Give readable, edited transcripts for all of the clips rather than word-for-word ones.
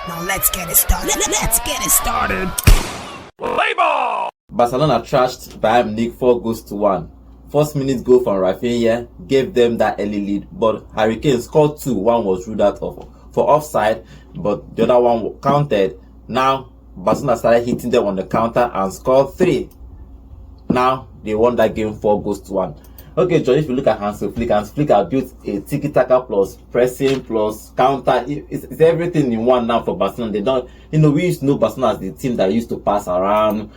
Now let's get it started. Let's get it started. Play ball! Barcelona trashed Bayern Munich 4-1. First minute goal from Rafinha gave them that early lead, but Harry Kane scored two. One was ruled out for offside, but the other one counted. Now Barcelona started hitting them on the counter and scored three. Now they won that game 4-1. Okay, John, if you look at Hansi Flick has built a tiki-taka plus pressing plus counter. It's everything in one now for Barcelona. They don't, we used to know Barcelona as the team that used to pass around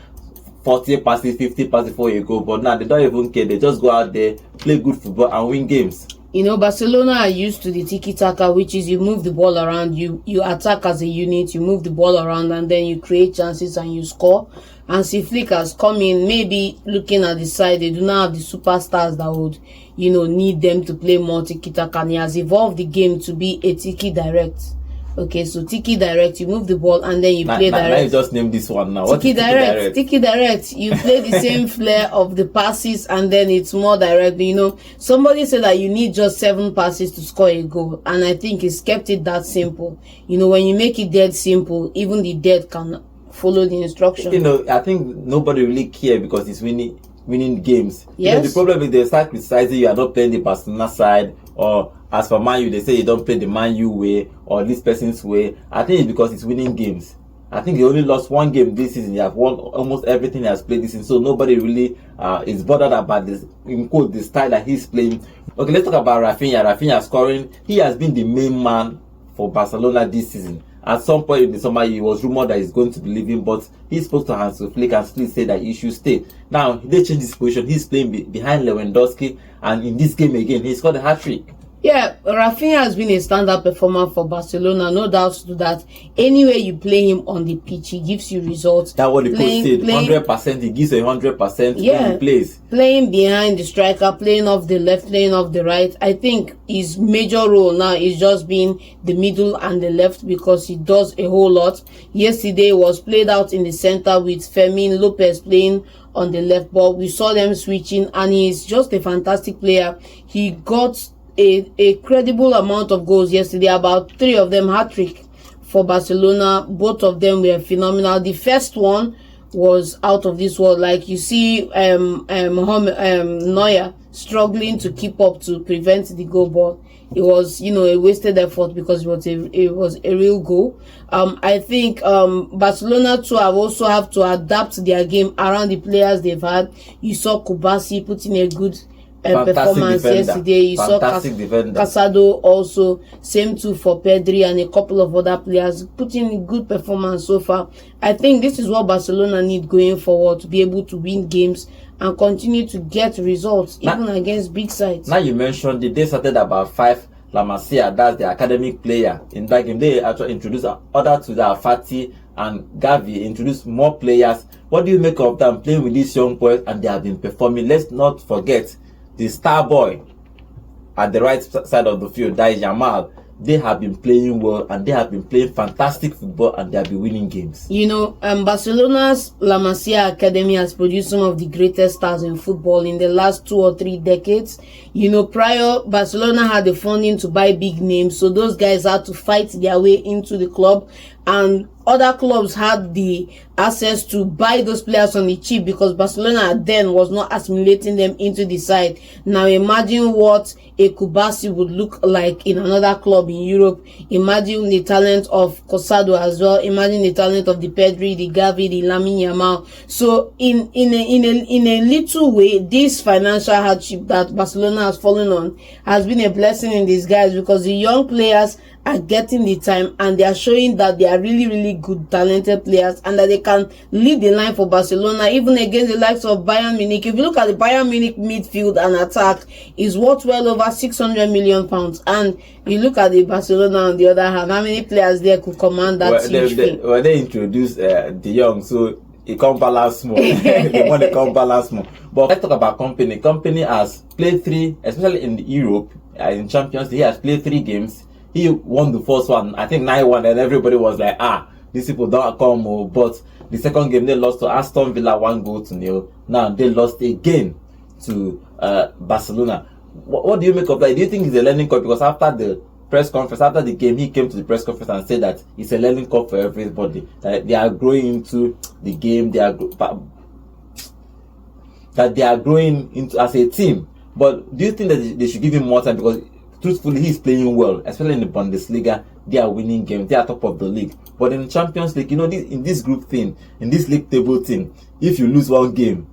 40 passes, 50 passes before you go, but now they don't even care. They just go out there, play good football and win games. Barcelona are used to the tiki-taka, which is you move the ball around, you attack as a unit, you move the ball around, and then you create chances and you score. And Flick has come in, maybe looking at the side, they do not have the superstars that would, need them to play more tiki-taka. And he has evolved the game to be a tiki-direct. Okay, so tiki direct, you move the ball and then you play direct. Now you just name this one now. Tiki direct. Tiki direct. You play the same flair of the passes and then it's more direct. Somebody said that you need just 7 passes to score a goal, and I think he's kept it that simple. When you make it dead simple, even the dead can follow the instruction. I think nobody really care because it's winning games. Yes. The problem is they start criticizing you are not playing the Barcelona side, or as for Man U, they say you don't play the Man U way or this person's way. I think it's because it's winning games. I think he only lost one game this season. He has won almost everything he has played this season, so nobody really is bothered about this, in quote, the style that he's playing. Okay, let's talk about Rafinha. Rafinha scoring. He has been the main man for Barcelona this season. At some point in the summer, he was rumored that he's going to be leaving, but he spoke to Hansi Flick and Flick said that he should stay. Now, they changed his position. He's playing behind Lewandowski, and in this game again, he scored a hat-trick. Yeah, Rafinha has been a standout performer for Barcelona, no doubt to that. Anywhere you play him on the pitch, he gives you results. That's what the coach said. 100%, he gives 100% when he plays. Playing behind the striker, playing off the left, playing off the right. I think his major role now is just being the middle and the left because he does a whole lot. Yesterday was played out in the center with Fermin Lopez playing on the left, but we saw them switching, and he's just a fantastic player. He got a credible amount of goals yesterday, about 3 of them hat-trick for Barcelona. Both of them were phenomenal. The first one was out of this world. Like you see Neuer struggling to keep up to prevent the goal, but it was a wasted effort because it was a real goal. I think Barcelona too have to adapt their game around the players they've had. You saw Kubasi putting a good performance yesterday. You saw Casado also, same too for Pedri and a couple of other players putting a good performance so far. I think this is what Barcelona need going forward to be able to win games and continue to get results even against big sides. Now you mentioned they started about 5. La Masia, that's the academic player. In that game, they actually introduced other to that Fati and Gavi, introduced more players. What do you make of them playing with these young boys and they have been performing? Let's not forget the star boy at the right side of the field, that is Yamal. They have been playing well and they have been playing fantastic football and they have been winning games. Barcelona's La Masia Academy has produced some of the greatest stars in football in the last 2 or 3 decades. Prior, Barcelona had the funding to buy big names, so those guys had to fight their way into the club, and other clubs had the access to buy those players on the cheap because Barcelona then was not assimilating them into the side. Now imagine what a Kubasi would look like in another club in Europe. Imagine the talent of Casado as well. Imagine the talent of the Pedri, the Gavi, the Lamine Yamal. So in a little way, this financial hardship that Barcelona has fallen on has been a blessing in disguise because the young players are getting the time and they are showing that they are really, really good, talented players and that they can lead the line for Barcelona even against the likes of Bayern Munich. If you look at the Bayern Munich midfield and attack, is worth well over 600 million pounds, and you look at the Barcelona on the other hand, how many players there could command that huge fee? They introduced De Jong, so it can't balance more. They want to come balance more. But let's talk about Company. Company has played 3, especially in Europe, in Champions League. He has played 3 games. He won the first one, I think 9-1, and everybody was like, these people don't come. But the second game, they lost to Aston Villa 1-0. Now they lost again to Barcelona. What do you make of that? Do you think it's a learning curve? Because after the press conference after the game, he came to the press conference and said that it's a learning curve for everybody. That they are growing into the game. That they are growing into as a team. But do you think that they should give him more time? Because truthfully, he's playing well, especially in the Bundesliga. They are winning games. They are top of the league. But in the Champions League, in this group thing, in this league table thing, if you lose one game,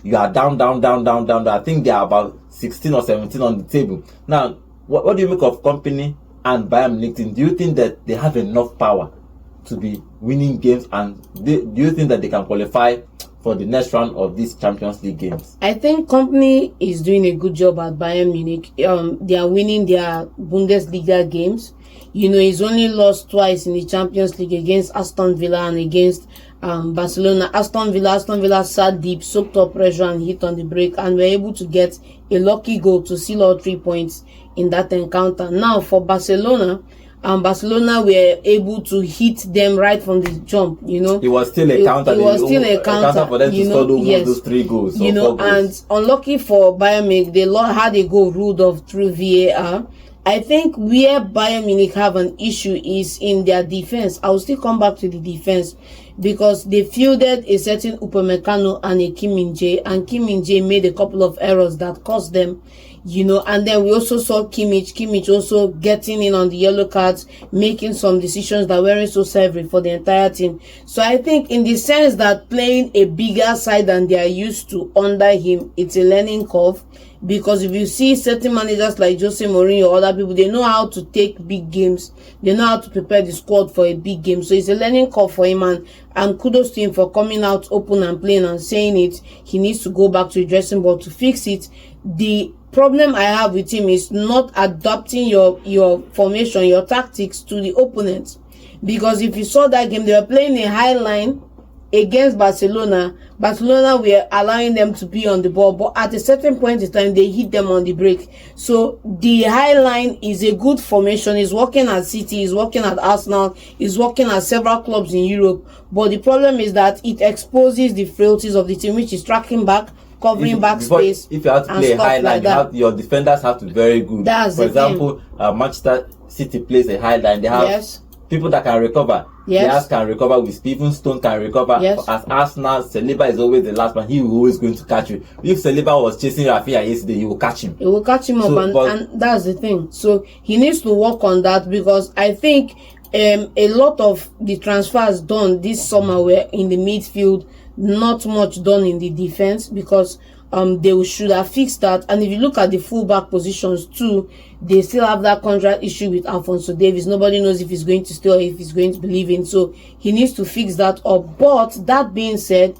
you are down. I think they are about 16 or 17 on the table. Now, what do you make of Company and Bayern Munich? Do you think that they have enough power to be winning games, and do you think that they can qualify for the next round of these Champions League games? I think Company is doing a good job at Bayern Munich. They are winning their Bundesliga games. He's only lost twice in the Champions League against Aston Villa and against Barcelona. Aston Villa sat deep, soaked up pressure and hit on the break, and were able to get a lucky goal to seal all 3 points in that encounter. Now for Barcelona, Barcelona were able to hit them right from the jump. It was still a counter. It was still a counter for them to score those 3 goals. 4 goals. And unlucky for Bayern Munich, they had a goal ruled off through VAR. I think where Bayern Munich have an issue is in their defense. I will still come back to the defense because they fielded a certain Upamecano and a Kim Min-jae, and Kim Min-jae made a couple of errors that cost them, and then we also saw Kimmich also getting in on the yellow cards, making some decisions that weren't so savory for the entire team. So I think in the sense that playing a bigger side than they are used to under him, it's a learning curve. Because if you see certain managers like Jose Mourinho or other people, they know how to take big games. They know how to prepare the squad for a big game. So it's a learning curve for him, and kudos to him for coming out open and plain and saying it. He needs to go back to the dressing board to fix it. The problem I have with him is not adapting your formation, your tactics to the opponent. Because if you saw that game, they were playing a high line against Barcelona. Barcelona were allowing them to be on the ball, but at a certain point in time, they hit them on the break. So the high line is a good formation. It's working at City, it's working at Arsenal, it's working at several clubs in Europe. But the problem is that it exposes the frailties of the team, which is tracking back, covering back space. If you have to play a high line, your defenders have to be very good. For example, Manchester City plays a high line. They have people that can recover. Players can recover with speed. Even Stone can recover. As Arsenal, Saliba is always the last man. He will always going to catch you. If Saliba was chasing Rafinha yesterday, he will catch him. He will catch him up, and that's the thing. So he needs to work on that, because I think a lot of the transfers done this summer were in the midfield, not much done in the defense, because they should have fixed that. And if you look at the fullback positions too, they still have that contract issue with Alphonso Davies. Nobody knows if he's going to stay or if he's going to be leaving. So he needs to fix that up. But that being said,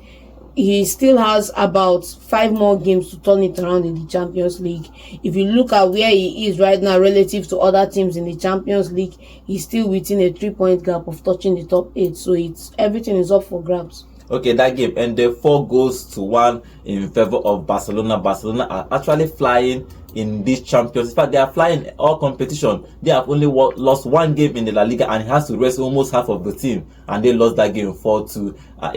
he still has about 5 more games to turn it around in the Champions League. If you look at where he is right now relative to other teams in the Champions League, he's still within a 3-point gap of touching the top 8. So everything is up for grabs. Okay, that game ended 4-1 in favor of Barcelona. Barcelona are actually flying in this Champions. In fact, they are flying all competition. They have only lost 1 game in the La Liga, and he has to rest almost half of the team. And they lost that game 4-2 I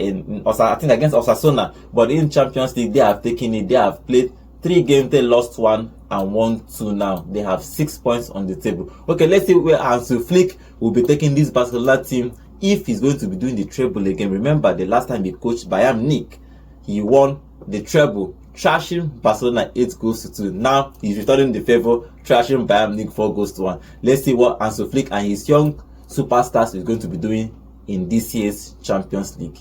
think against Osasuna. But in Champions League, they have taken it. They have played 3 games. They lost 1 and won 2 now. They have 6 points on the table. Okay, let's see where Hansi Flick will be taking this Barcelona team if he's going to be doing the treble again. Remember, the last time he coached Bayern Munich, he won the treble, trashing Barcelona 8-2. Now he's returning the favor, trashing Bayern Munich 4-1. Let's see what Hansi Flick and his young superstars is going to be doing in this year's Champions League.